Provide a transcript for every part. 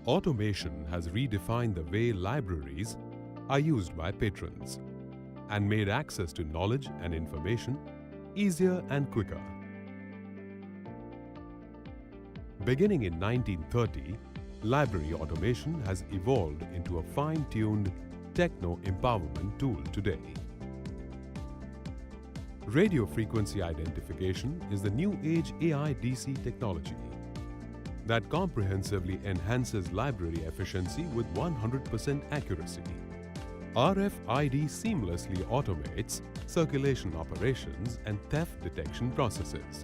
Automation has redefined the way libraries are used by patrons and made access to knowledge and information easier and quicker. Beginning in 1930, library automation has evolved into a fine-tuned techno-empowerment tool today. Radio frequency identification is the new age AI-DC technology that comprehensively enhances library efficiency with 100% accuracy. RFID seamlessly automates circulation operations and theft detection processes.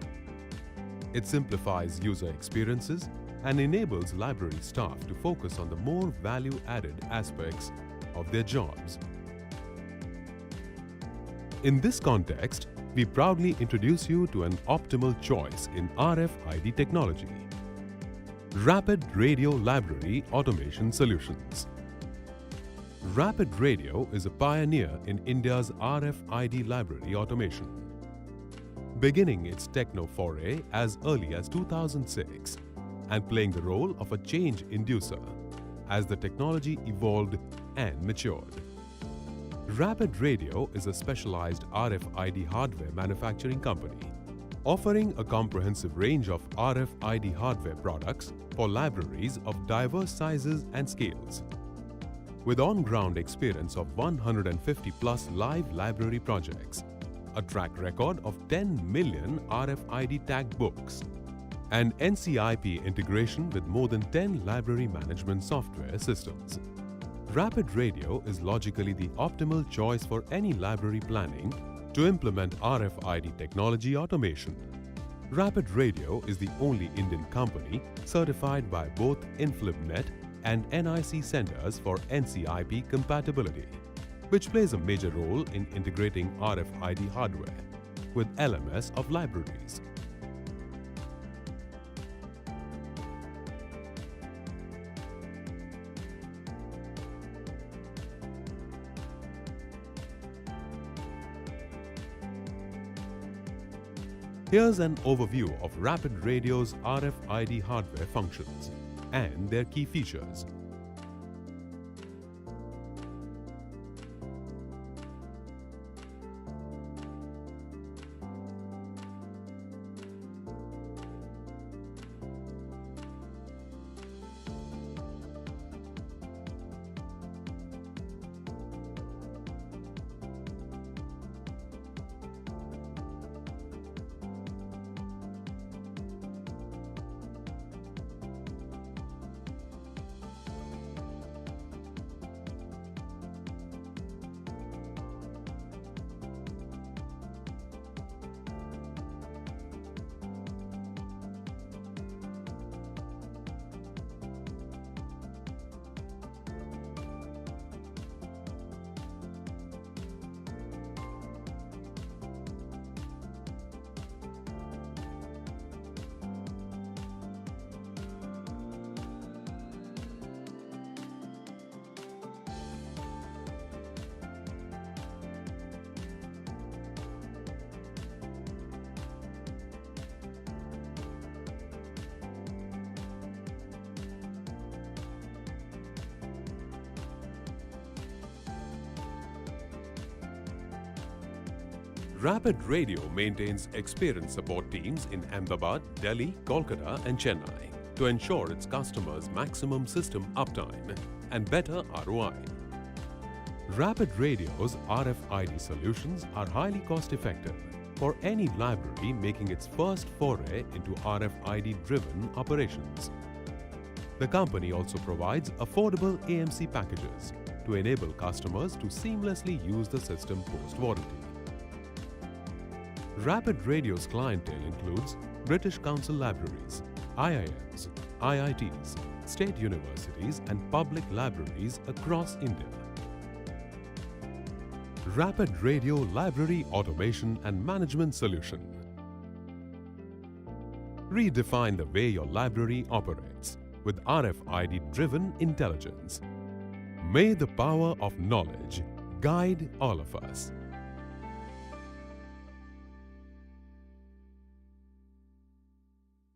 It simplifies user experiences and enables library staff to focus on the more value-added aspects of their jobs. In this context, we proudly introduce you to an optimal choice in RFID technology: Rapid Radio Library Automation Solutions. Rapid Radio is a pioneer in India's RFID library automation. Beginning its techno foray as early as 2006 and playing the role of a change inducer as the technology evolved and matured. Rapid Radio is a specialized RFID hardware manufacturing company offering a comprehensive range of RFID hardware products for libraries of diverse sizes and scales. With on-ground experience of 150+ live library projects, a track record of 10 million RFID tagged books, and NCIP integration with more than 10 library management software systems, Rapid Radio is logically the optimal choice for any library planning to implement RFID technology automation. Rapid Radio is the only Indian company certified by both InflibNet and NIC centers for NCIP compatibility, which plays a major role in integrating RFID hardware with LMS of libraries. Here's an overview of Rapid Radio's RFID hardware functions and their key features. Rapid Radio maintains experienced support teams in Ahmedabad, Delhi, Kolkata and Chennai to ensure its customers maximum system uptime and better ROI. Rapid Radio's RFID solutions are highly cost-effective for any library making its first foray into RFID-driven operations. The company also provides affordable AMC packages to enable customers to seamlessly use the system post-warranty. Rapid Radio's clientele includes British Council libraries, IIMs, IITs, state universities and public libraries across India. Rapid Radio Library Automation and Management Solution. Redefine the way your library operates with RFID-driven intelligence. May the power of knowledge guide all of us.